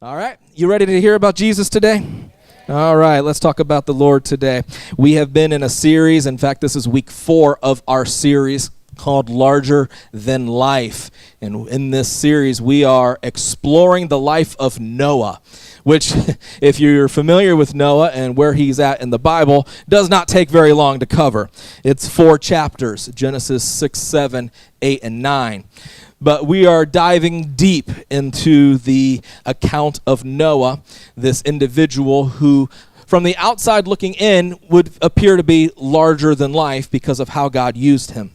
All right, you ready to hear about Jesus today? All right, let's talk about the Lord today. We have been in a series. In fact, this is week 4 of our series called Larger Than Life. And in this series, we are exploring the life of Noah, which, if you're familiar with Noah and where he's at in the Bible, does not take very long to cover. It's 4 chapters, Genesis 6, 7, 8, and 9. But we are diving deep into the account of Noah, this individual who, from the outside looking in, would appear to be larger than life because of how God used him.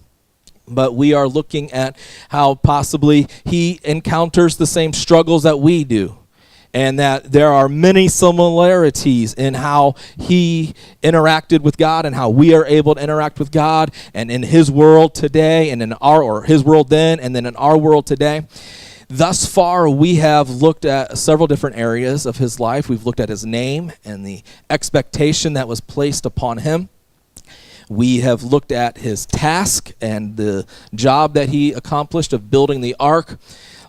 But we are looking at how possibly he encounters the same struggles that we do, and that there are many similarities in how he interacted with God and how we are able to interact with God, and in his world today and in our, or his world then and then in our world today. Thus far, we have looked at several different areas of his life. We've looked at his name and the expectation that was placed upon him. We have looked at his task and the job that he accomplished of building the ark.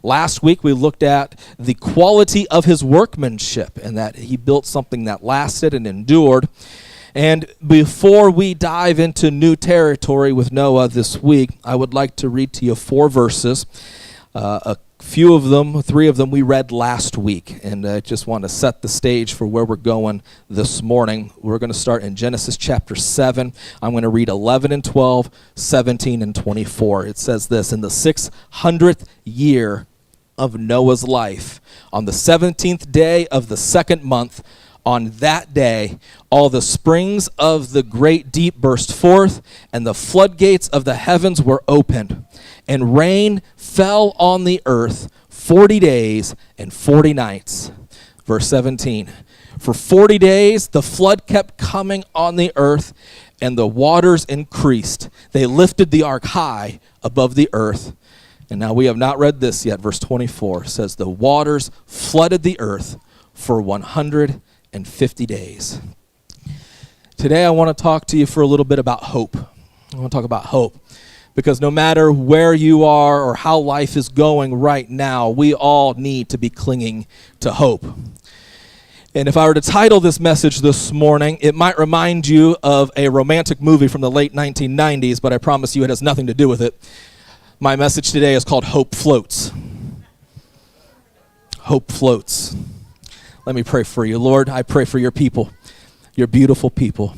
Last week, we looked at the quality of his workmanship and that he built something that lasted and endured. And before we dive into new territory with Noah this week, I would like to read to you 4 verses. A few of them, 3 of them, we read last week. And I just want to set the stage for where we're going this morning. We're going to start in Genesis chapter 7. I'm going to read 11 and 12, 17 and 24. It says this: in the 600th year of Noah's life, on the 17th day of the 2nd month, on that day, all the springs of the great deep burst forth, and the floodgates of the heavens were opened, and rain fell on the earth 40 days and 40 nights. Verse 17, for 40 days the flood kept coming on the earth, and the waters increased. They lifted the ark high above the earth. And now we have not read this yet. Verse 24 says, the waters flooded the earth for 150 days. Today I want to talk to you for a little bit about hope. I want to talk about hope. Because no matter where you are or how life is going right now, we all need to be clinging to hope. And if I were to title this message this morning, it might remind you of a romantic movie from the late 1990s, but I promise you it has nothing to do with it. My message today is called Hope Floats. Hope Floats. Let me pray for you. Lord, I pray for your people, your beautiful people.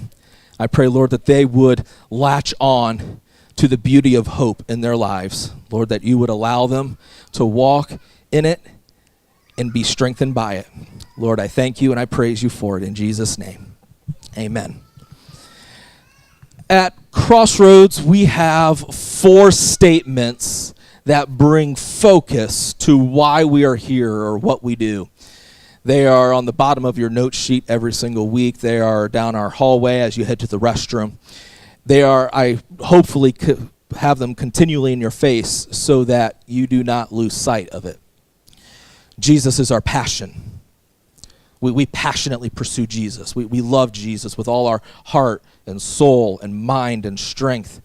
I pray, Lord, that they would latch on to the beauty of hope in their lives. Lord, that you would allow them to walk in it and be strengthened by it. Lord, I thank you and I praise you for it in Jesus' name. Amen. At Crossroads, we have 4 statements that bring focus to why we are here or what we do. They are on the bottom of your note sheet every single week. They are down our hallway as you head to the restroom. They are, I hopefully have them continually in your face so that you do not lose sight of it. Jesus is our passion. We passionately pursue Jesus. We love Jesus with all our heart and soul and mind and strength.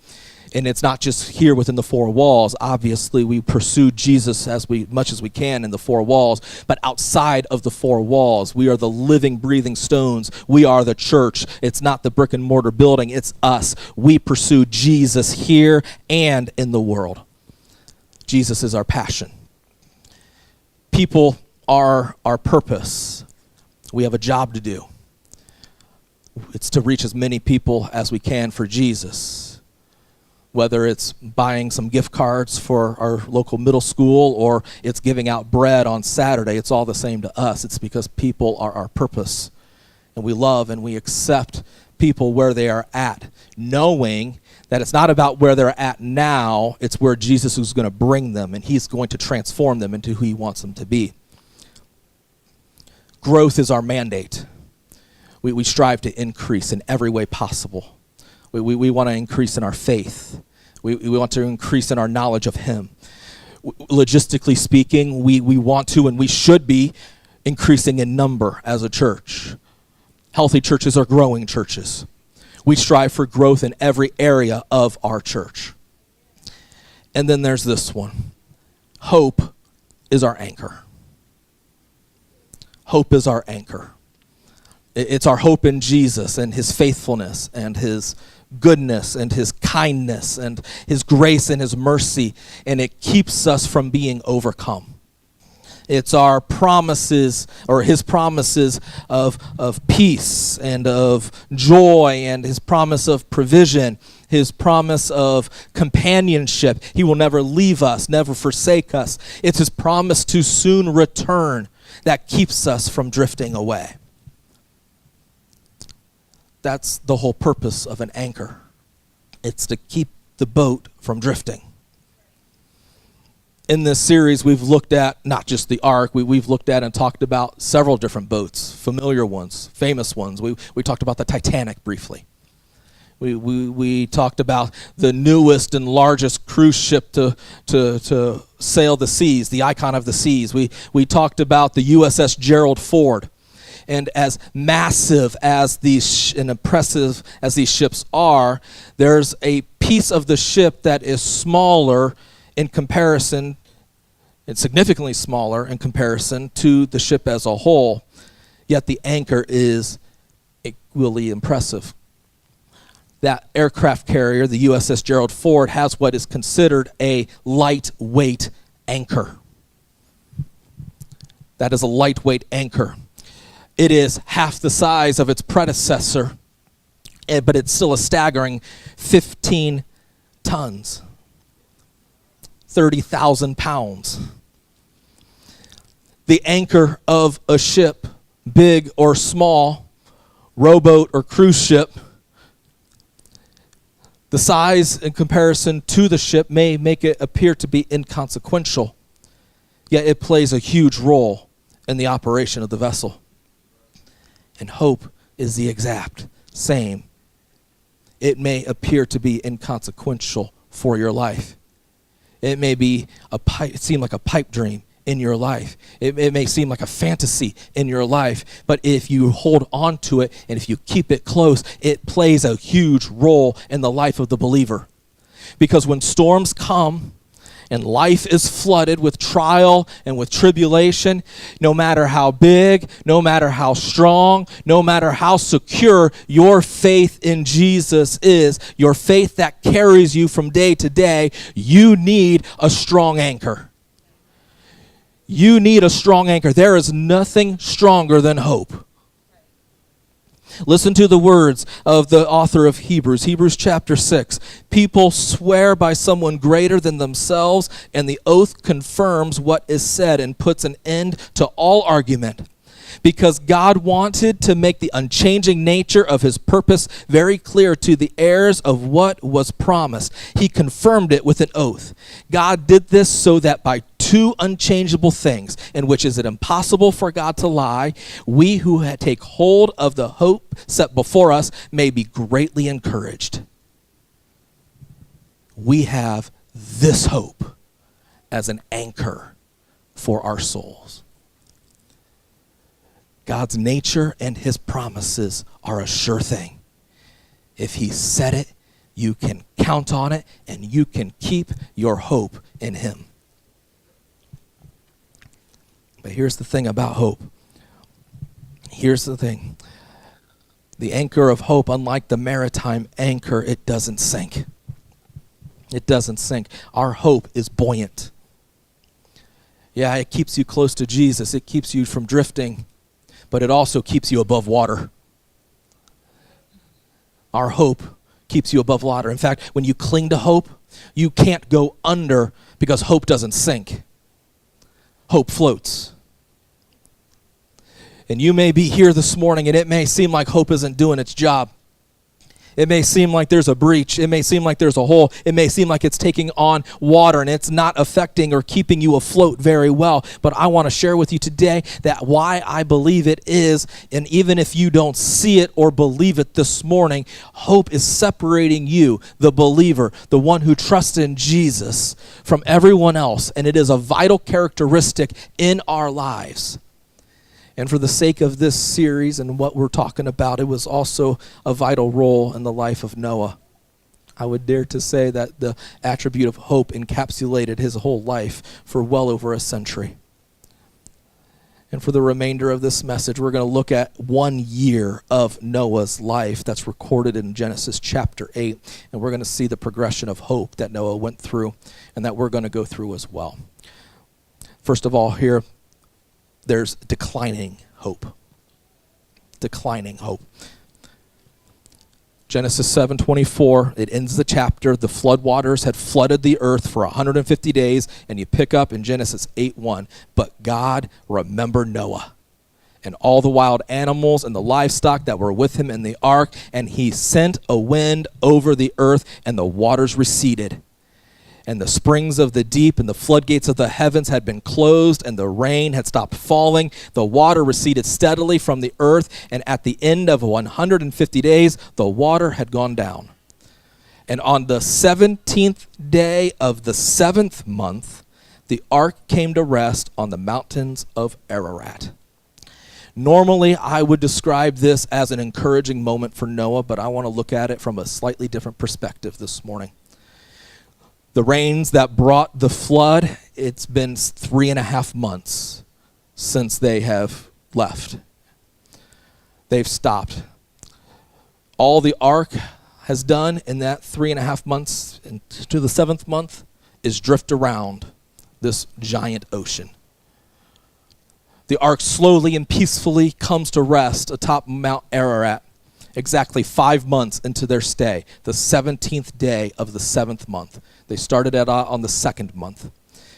And it's not just here within the 4 walls. Obviously, we pursue Jesus as much as we can in the 4 walls. But outside of the 4 walls, we are the living, breathing stones. We are the church. It's not the brick and mortar building. It's us. We pursue Jesus here and in the world. Jesus is our passion. People are our purpose. We have a job to do. It's to reach as many people as we can for Jesus. Whether it's buying some gift cards for our local middle school or it's giving out bread on Saturday, it's all the same to us. It's because people are our purpose. And we love and we accept people where they are at, knowing that it's not about where they're at now, it's where Jesus is going to bring them, and he's going to transform them into who he wants them to be. Growth is our mandate. We strive to increase in every way possible. We want to increase in our faith. We want to increase in our knowledge of him. Logistically speaking, we want to and we should be increasing in number as a church. Healthy churches are growing churches. We strive for growth in every area of our church. And then there's this one. Hope is our anchor. Hope is our anchor. It's our hope in Jesus and his faithfulness and his goodness and his kindness and his grace and his mercy, and it keeps us from being overcome. It's our promises, or his promises of peace and of joy, and his promise of provision, his promise of companionship. He will never leave us, never forsake us. It's his promise to soon return that keeps us from drifting away. That's the whole purpose of an anchor. It's to keep the boat from drifting. In this series, we've looked at not just the ark, we've looked at and talked about several different boats, familiar ones, famous ones. We talked about the Titanic briefly. We talked about the newest and largest cruise ship to sail the seas, the icon of the seas. We talked about the USS Gerald Ford. And as massive as and impressive as these ships are, there's a piece of the ship that is smaller in comparison, and significantly smaller in comparison to the ship as a whole, yet the anchor is equally impressive. That aircraft carrier, the USS Gerald Ford, has what is considered a lightweight anchor. That is a lightweight anchor. It is half the size of its predecessor, but it's still a staggering 15 tons. 30,000 pounds. The anchor of a ship, big or small, rowboat or cruise ship, the size in comparison to the ship may make it appear to be inconsequential, yet it plays a huge role in the operation of the vessel. And hope is the exact same. It may appear to be inconsequential for your life. It may be seem like a pipe dream in your life. It may seem like a fantasy in your life, but if you hold on to it and if you keep it close, it plays a huge role in the life of the believer. Because when storms come and life is flooded with trial and with tribulation, no matter how big, no matter how strong, no matter how secure your faith in Jesus is, your faith that carries you from day to day, you need a strong anchor. You need a strong anchor. There is nothing stronger than hope. Listen to the words of the author of Hebrews chapter 6. People swear by someone greater than themselves, and the oath confirms what is said and puts an end to all argument. Because God wanted to make the unchanging nature of his purpose very clear to the heirs of what was promised, he confirmed it with an oath. God did this so that by two unchangeable things, in which is it impossible for God to lie, we who take hold of the hope set before us may be greatly encouraged. We have this hope as an anchor for our souls. God's nature and his promises are a sure thing. If he said it, you can count on it, and you can keep your hope in him. But here's the thing about hope. Here's the thing. The anchor of hope, unlike the maritime anchor, it doesn't sink. It doesn't sink. Our hope is buoyant. Yeah, it keeps you close to Jesus. It keeps you from drifting, but it also keeps you above water. Our hope keeps you above water. In fact, when you cling to hope, you can't go under because hope doesn't sink. Hope floats. And you may be here this morning and it may seem like hope isn't doing its job. It may seem like there's a breach. It may seem like there's a hole. It may seem like it's taking on water and it's not affecting or keeping you afloat very well. But I want to share with you today that why I believe it is, and even if you don't see it or believe it this morning, hope is separating you, the believer, the one who trusts in Jesus, from everyone else. And it is a vital characteristic in our lives. And for the sake of this series and what we're talking about, it was also a vital role in the life of Noah. I would dare to say that the attribute of hope encapsulated his whole life for well over a century. And for the remainder of this message, we're going to look at 1 year of Noah's life that's recorded in Genesis chapter 8. And we're going to see the progression of hope that Noah went through and that we're going to go through as well. First of all, here, there's declining hope. Declining hope. Genesis 7:24, it ends the chapter. The floodwaters had flooded the earth for 150 days, and you pick up in Genesis 8:1. But God remembered Noah and all the wild animals and the livestock that were with him in the ark, and he sent a wind over the earth, and the waters receded. And the springs of the deep and the floodgates of the heavens had been closed, and the rain had stopped falling. The water receded steadily from the earth, and at the end of 150 days, the water had gone down. And on the 17th day of the 7th month, the ark came to rest on the mountains of Ararat. Normally, I would describe this as an encouraging moment for Noah, but I want to look at it from a slightly different perspective this morning. The rains that brought the flood, it's been 3.5 months since they have left. They've stopped. All the ark has done in that 3.5 months to the 7th month is drift around this giant ocean. The ark slowly and peacefully comes to rest atop Mount Ararat, exactly 5 months into their stay, the 17th day of the 7th month. They started on the 2nd month.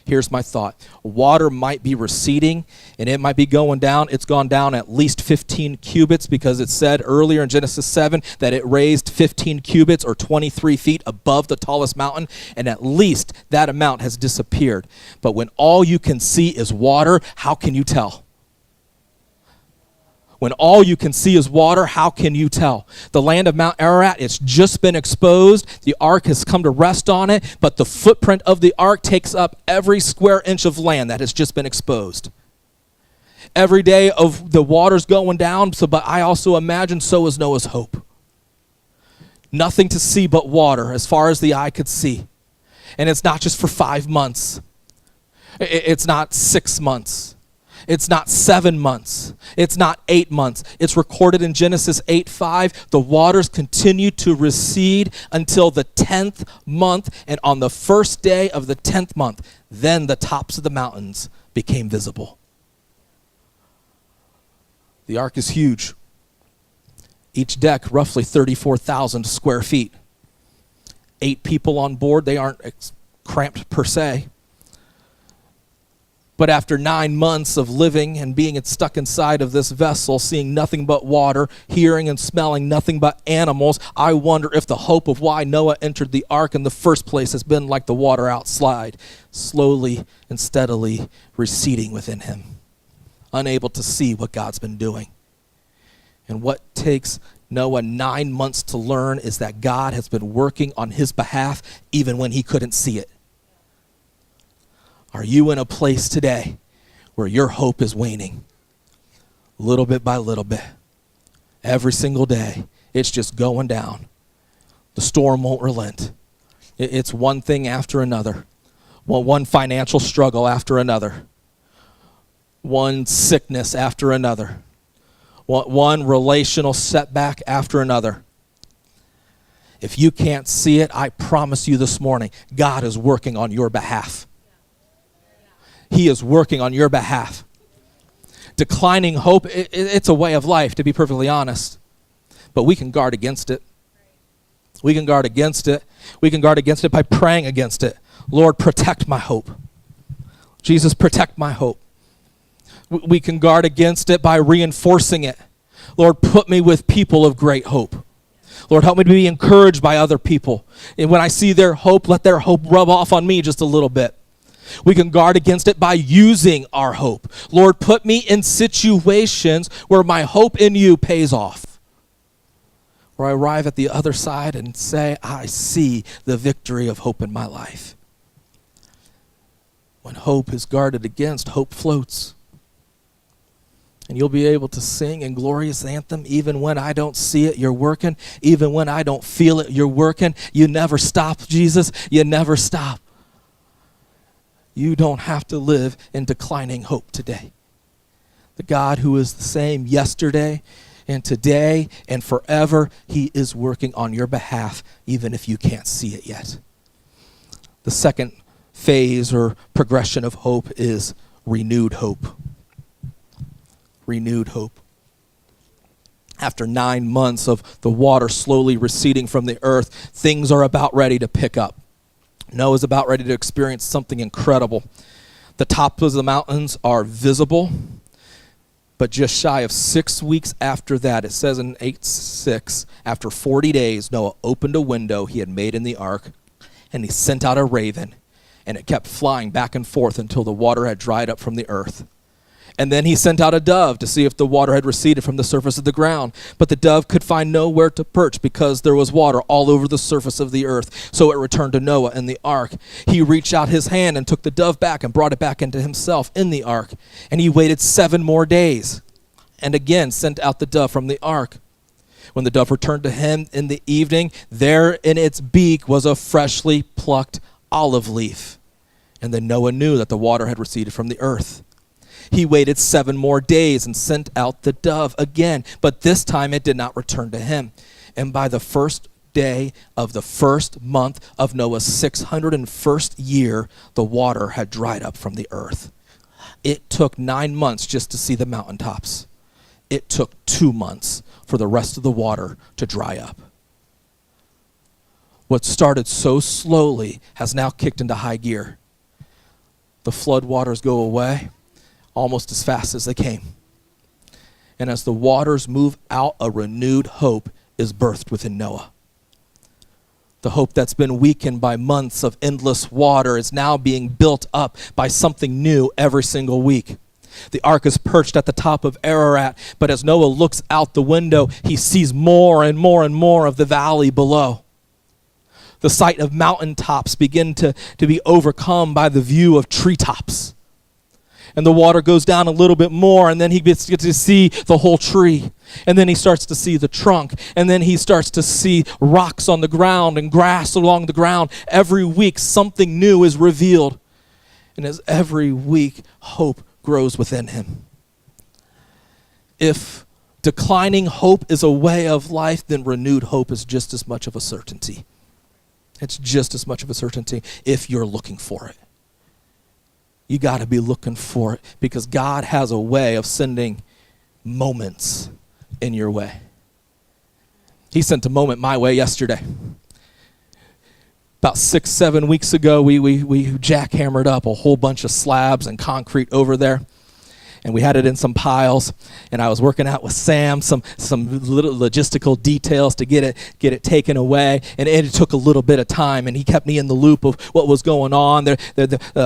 Here's my thought. Water might be receding, and it might be going down. It's gone down at least 15 cubits because it said earlier in Genesis 7 that it raised 15 cubits or 23 feet above the tallest mountain, and at least that amount has disappeared. But when all you can see is water, how can you tell? When all you can see is water, how can you tell? The land of Mount Ararat, it's just been exposed. The ark has come to rest on it, but the footprint of the ark takes up every square inch of land that has just been exposed. Every day of the waters going down, but I also imagine so is Noah's hope. Nothing to see but water as far as the eye could see. And it's not just for 5 months. It's not 6 months. It's not 7 months. It's not 8 months. It's recorded in Genesis 8:5. The waters continued to recede until the 10th month. And on the first day of the 10th month, then the tops of the mountains became visible. The ark is huge. Each deck roughly 34,000 square feet. 8 people on board. They aren't cramped per se. But after 9 months of living and being stuck inside of this vessel, seeing nothing but water, hearing and smelling nothing but animals, I wonder if the hope of why Noah entered the ark in the first place has been like the water outside, slowly and steadily receding within him, unable to see what God's been doing. And what takes Noah 9 months to learn is that God has been working on his behalf even when he couldn't see it. Are you in a place today where your hope is waning? Little bit by little bit. Every single day, it's just going down. The storm won't relent. It's one thing after another. One financial struggle after another. One sickness after another. One relational setback after another. If you can't see it, I promise you this morning, God is working on your behalf. He is working on your behalf. Declining hope, it's a way of life, to be perfectly honest. But we can guard against it. We can guard against it. We can guard against it by praying against it. Lord, protect my hope. Jesus, protect my hope. We can guard against it by reinforcing it. Lord, put me with people of great hope. Lord, help me to be encouraged by other people. And when I see their hope, let their hope rub off on me just a little bit. We can guard against it by using our hope. Lord, put me in situations where my hope in you pays off. Where I arrive at the other side and say, I see the victory of hope in my life. When hope is guarded against, hope floats. And you'll be able to sing a glorious anthem even when I don't see it, you're working. Even when I don't feel it, you're working. You never stop, Jesus. You never stop. You don't have to live in declining hope today. The God who is the same yesterday and today and forever, he is working on your behalf, even if you can't see it yet. The second phase or progression of hope is renewed hope. Renewed hope. After 9 months of the water slowly receding from the earth, things are about ready to pick up. Noah's about ready to experience something incredible. The tops of the mountains are visible, but just shy of 6 weeks after that, it says in 8:6, after 40 days, Noah opened a window he had made in the ark, and he sent out a raven, and it kept flying back and forth until the water had dried up from the earth. And then he sent out a dove to see if the water had receded from the surface of the ground. But the dove could find nowhere to perch because there was water all over the surface of the earth. So it returned to Noah in the ark. He reached out his hand and took the dove back and brought it back into himself in the ark. And he waited 7 more days and again sent out the dove from the ark. When the dove returned to him in the evening, there in its beak was a freshly plucked olive leaf. And then Noah knew that the water had receded from the earth. He waited 7 more days and sent out the dove again, but this time it did not return to him. And by the first day of the first month of Noah's 601st year, the water had dried up from the earth. It took 9 months just to see the mountaintops. It took 2 months for the rest of the water to dry up. What started so slowly has now kicked into high gear. The flood waters go away almost as fast as they came. And as the waters move out, a renewed hope is birthed within Noah. The hope that's been weakened by months of endless water is now being built up by something new every single week. The ark is perched at the top of Ararat, but as Noah looks out the window, he sees more and more and more of the valley below. The sight of mountaintops begin to be overcome by the view of treetops. And the water goes down a little bit more, and then he gets to see the whole tree. And then he starts to see the trunk. And then he starts to see rocks on the ground and grass along the ground. Every week, something new is revealed. And as every week, hope grows within him. If declining hope is a way of life, then renewed hope is just as much of a certainty. It's just as much of a certainty if you're looking for it. You got to be looking for it because God has a way of sending moments in your way. He sent a moment my way yesterday. About 6-7 weeks ago, we jackhammered up a whole bunch of slabs and concrete over there. And we had it in some piles, and I was working out with Sam some little logistical details to get it taken away, and it took a little bit of time, and he kept me in the loop of what was going on.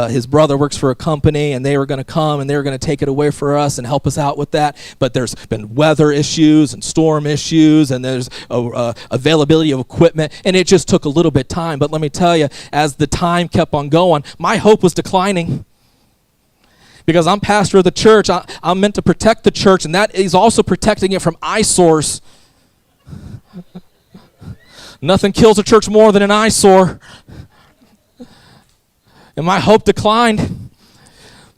His brother works for a company, and they were going to come, and they were going to take it away for us and help us out with that, but there's been weather issues and storm issues, and there's availability of equipment, and it just took a little bit of time. But let me tell you, as the time kept on going, my hope was declining. Because I'm pastor of the church, I'm meant to protect the church, and that is also protecting it from eyesores. Nothing kills a church more than an eyesore. And my hope declined.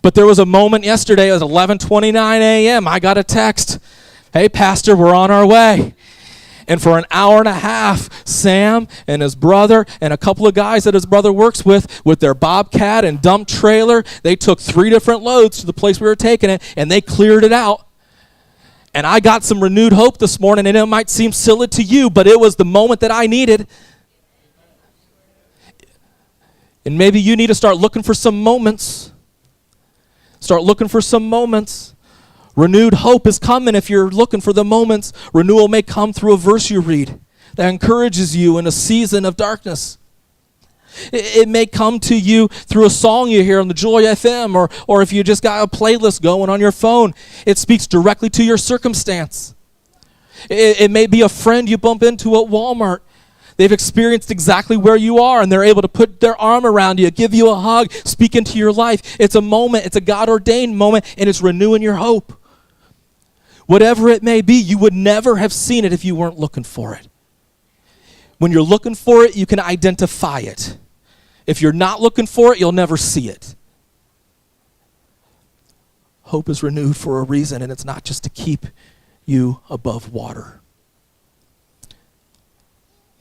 But there was a moment yesterday, it was 11:29 a.m., I got a text. Hey, pastor, we're on our way. And for an hour and a half, Sam and his brother and a couple of guys that his brother works with their Bobcat and dump trailer, they took 3 different loads to the place we were taking it, and they cleared it out. And I got some renewed hope this morning, and it might seem silly to you, but it was the moment that I needed. And maybe you need to start looking for some moments. Start looking for some moments. Renewed hope is coming if you're looking for the moments. Renewal may come through a verse you read that encourages you in a season of darkness. It may come to you through a song you hear on the Joy FM, or if you just got a playlist going on your phone. It speaks directly to your circumstance. It may be a friend you bump into at Walmart. They've experienced exactly where you are, and they're able to put their arm around you, give you a hug, speak into your life. It's a moment. It's a God-ordained moment, and it's renewing your hope. Whatever it may be, you would never have seen it if you weren't looking for it. When you're looking for it, you can identify it. If you're not looking for it, you'll never see it. Hope is renewed for a reason, and it's not just to keep you above water.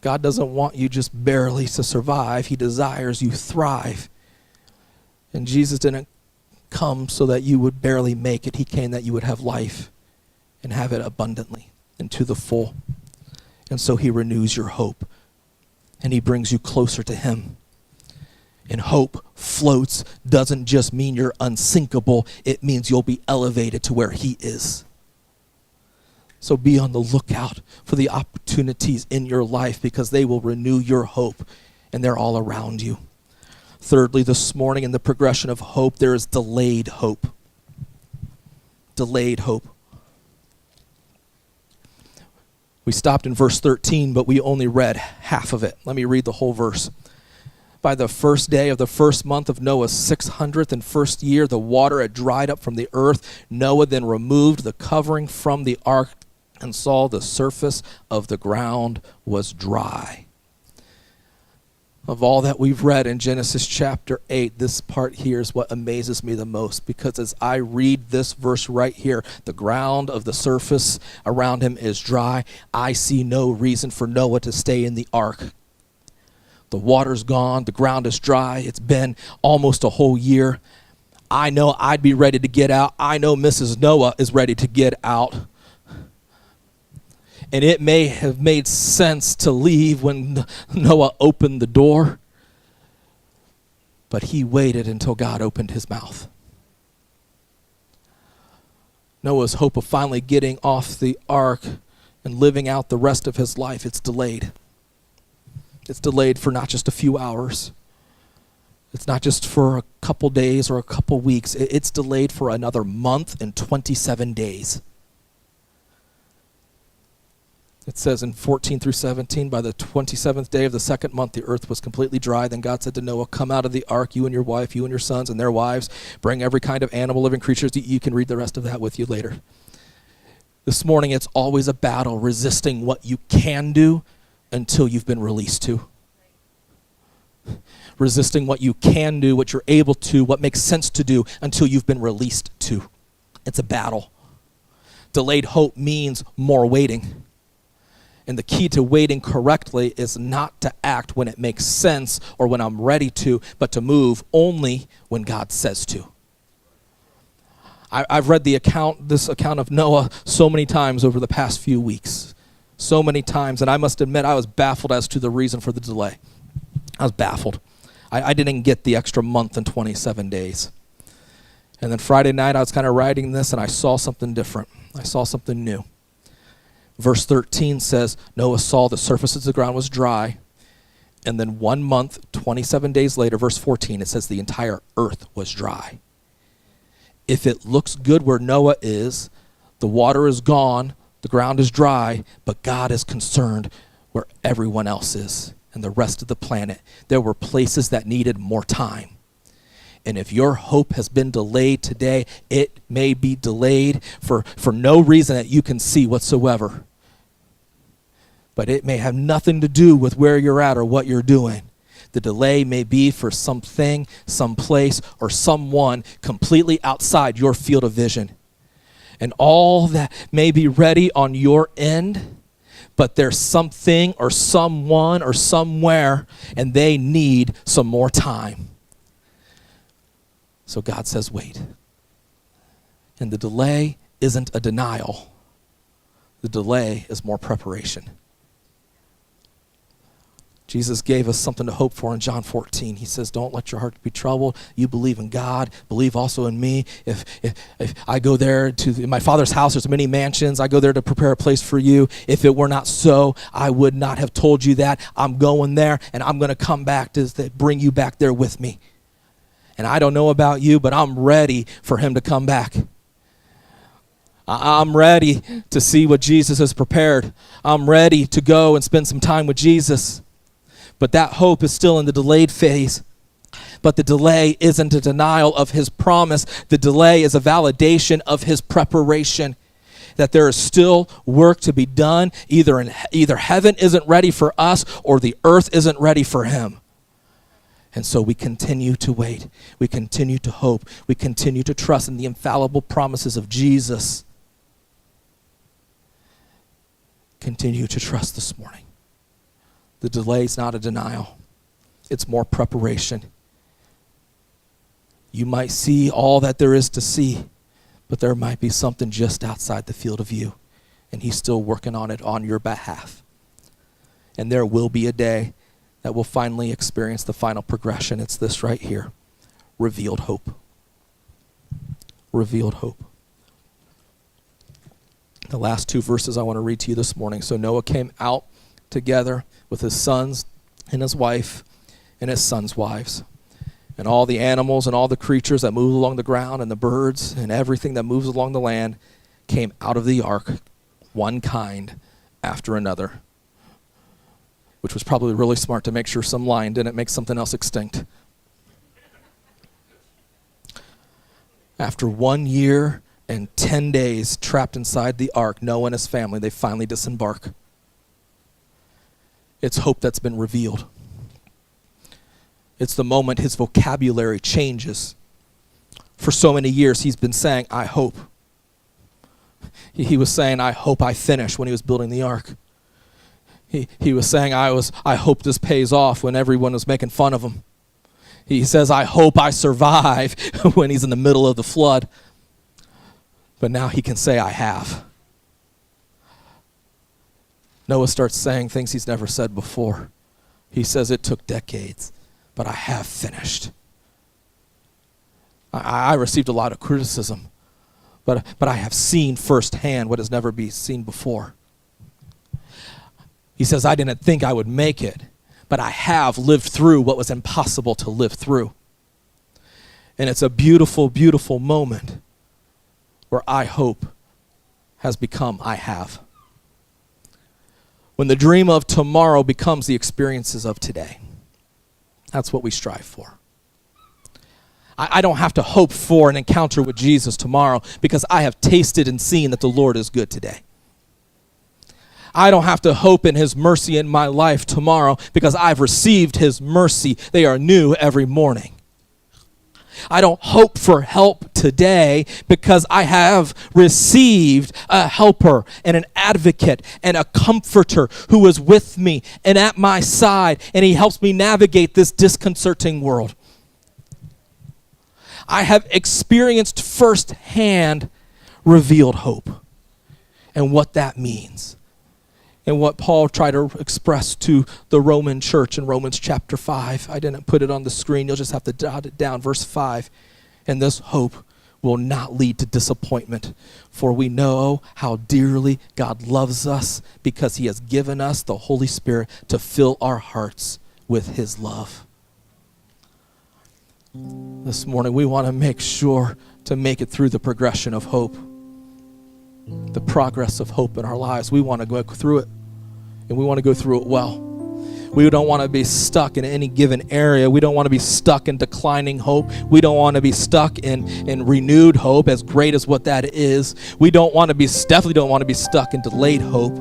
God doesn't want you just barely to survive. He desires you thrive. And Jesus didn't come so that you would barely make it. He came that you would have life and have it abundantly and to the full. And so he renews your hope, and he brings you closer to him. And hope floats doesn't just mean you're unsinkable. It means you'll be elevated to where he is. So be on the lookout for the opportunities in your life, because they will renew your hope, and they're all around you. Thirdly, this morning in the progression of hope, there is delayed hope. Delayed hope. We stopped in verse 13, but we only read half of it. Let me read the whole verse. By the first day of the first month of Noah's 601st year, the water had dried up from the earth. Noah then removed the covering from the ark and saw the surface of the ground was dry. Of all that we've read in Genesis chapter 8, this part here is what amazes me the most, because as I read this verse right here, the ground of the surface around him is dry. I see no reason for Noah to stay in the ark. The water's gone, the ground is dry, it's been almost a whole year. I know I'd be ready to get out. I know Mrs. Noah is ready to get out. And it may have made sense to leave when Noah opened the door, but he waited until God opened his mouth. Noah's hope of finally getting off the ark and living out the rest of his life, it's delayed. It's delayed for not just a few hours. It's not just for a couple days or a couple weeks. It's delayed for another month and 27 days. It says in 14 through 17, by the 27th day of the second month, the earth was completely dry. Then God said to Noah, come out of the ark, you and your wife, you and your sons and their wives. Bring every kind of animal, living creatures. You can read the rest of that with you later. This morning, it's always a battle resisting what you can do until you've been released to. Resisting what you can do, what you're able to, what makes sense to do until you've been released to. It's a battle. Delayed hope means more waiting. And the key to waiting correctly is not to act when it makes sense or when I'm ready to, but to move only when God says to. I've read this account of Noah so many times over the past few weeks. So many times, and I must admit I was baffled as to the reason for the delay. I was baffled. I didn't get the extra month and 27 days. And then Friday night I was kind of writing this and I saw something different. I saw something new. Verse 13 says, Noah saw the surface of the ground was dry. And then 1 month, 27 days later, verse 14, it says the entire earth was dry. If it looks good where Noah is, the water is gone, the ground is dry, but God is concerned where everyone else is and the rest of the planet. There were places that needed more time. And if your hope has been delayed today, it may be delayed for no reason that you can see whatsoever. But it may have nothing to do with where you're at or what you're doing. The delay may be for something, someplace, or someone completely outside your field of vision. And all that may be ready on your end, but there's something or someone or somewhere, and they need some more time. So God says, wait. And the delay isn't a denial. The delay is more preparation. Jesus gave us something to hope for in John 14. He says, don't let your heart be troubled. You believe in God. Believe also in me. If I go there in my Father's house, there's many mansions. I go there to prepare a place for you. If it were not so, I would not have told you that. I'm going there, and I'm going to come back to bring you back there with me. And I don't know about you, but I'm ready for him to come back. I'm ready to see what Jesus has prepared. I'm ready to go and spend some time with Jesus. But that hope is still in the delayed phase. But the delay isn't a denial of his promise. The delay is a validation of his preparation. That there is still work to be done. Either heaven isn't ready for us or the earth isn't ready for him. And so we continue to wait. We continue to hope. We continue to trust in the infallible promises of Jesus. Continue to trust this morning. The delay is not a denial. It's more preparation. You might see all that there is to see, but there might be something just outside the field of view, and he's still working on it on your behalf. And there will be a day that we'll finally experience the final progression. It's this right here. Revealed hope. Revealed hope. The last two verses I want to read to you this morning. So Noah came out together with his sons and his wife and his sons' wives, and all the animals and all the creatures that move along the ground and the birds and everything that moves along the land came out of the ark, one kind after another. Which was probably really smart to make sure some lion didn't make something else extinct. After 1 year and 10 days trapped inside the ark, Noah and his family, they finally disembark. It's hope that's been revealed. It's the moment his vocabulary changes. For so many years, he's been saying, I hope. He was saying, I hope I finish when he was building the ark. He was saying, I hope this pays off when everyone was making fun of him. He says, I hope I survive when he's in the middle of the flood. But now he can say, I have. Noah starts saying things he's never said before. He says, it took decades, but I have finished. I received a lot of criticism, but I have seen firsthand what has never been seen before. He says, I didn't think I would make it, but I have lived through what was impossible to live through. And it's a beautiful, beautiful moment where I hope has become I have. When the dream of tomorrow becomes the experiences of today. That's what we strive for. I don't have to hope for an encounter with Jesus tomorrow because I have tasted and seen that the Lord is good today. I don't have to hope in his mercy in my life tomorrow because I've received his mercy. They are new every morning. I don't hope for help today because I have received a helper and an advocate and a comforter who is with me and at my side, and he helps me navigate this disconcerting world. I have experienced firsthand revealed hope and what that means. And what Paul tried to express to the Roman church in Romans chapter 5. I didn't put it on the screen. You'll just have to jot it down. Verse 5. And this hope will not lead to disappointment, for we know how dearly God loves us because he has given us the Holy Spirit to fill our hearts with his love. This morning we want to make sure to make it through the progression of hope. The progress of hope in our lives. We want to go through it, and we want to go through it well. We don't want to be stuck in any given area. We don't want to be stuck in declining hope. We don't want to be stuck in renewed hope, as great as what that is. We definitely don't want to be stuck in delayed hope.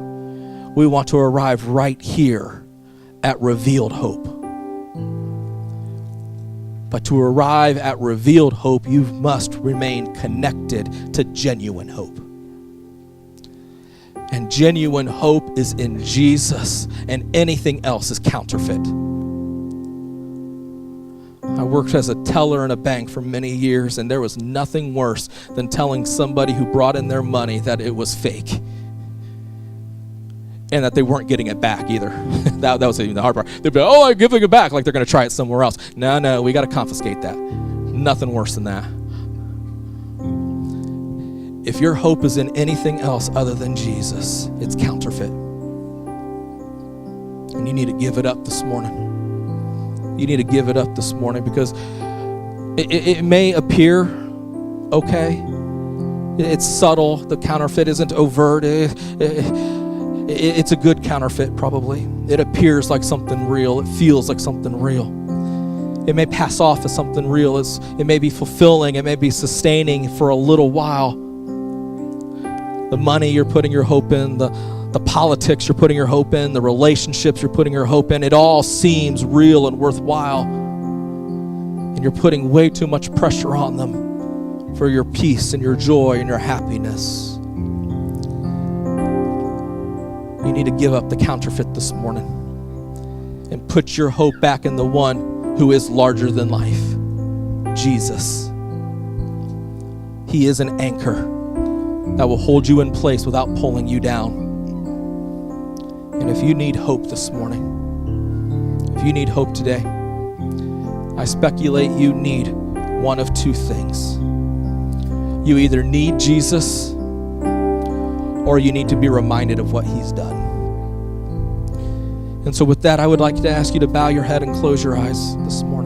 We want to arrive right here at revealed hope. But to arrive at revealed hope, you must remain connected to genuine hope. And genuine hope is in Jesus, and anything else is counterfeit. I worked as a teller in a bank for many years, and there was nothing worse than telling somebody who brought in their money that it was fake and that they weren't getting it back either. that was even the hard part. They'd be like, oh, I'm giving it back, like they're going to try it somewhere else. No, we got to confiscate that. Nothing worse than that. If your hope is in anything else other than Jesus, it's counterfeit. And you need to give it up this morning. You need to give it up this morning because it may appear okay. It's subtle. The counterfeit isn't overt. It's a good counterfeit, probably. It appears like something real. It feels like something real. It may pass off as something real. It may be fulfilling. It may be sustaining for a little while. The money you're putting your hope in, the politics you're putting your hope in, the relationships you're putting your hope in, it all seems real and worthwhile. and you're putting way too much pressure on them for your peace and your joy and your happiness. You need to give up the counterfeit this morning and put your hope back in the one who is larger than life, Jesus. He is an anchor that will hold you in place without pulling you down. And if you need hope this morning, if you need hope today, I speculate you need one of two things. You either need Jesus or you need to be reminded of what he's done. And so with that, I would like to ask you to bow your head and close your eyes this morning.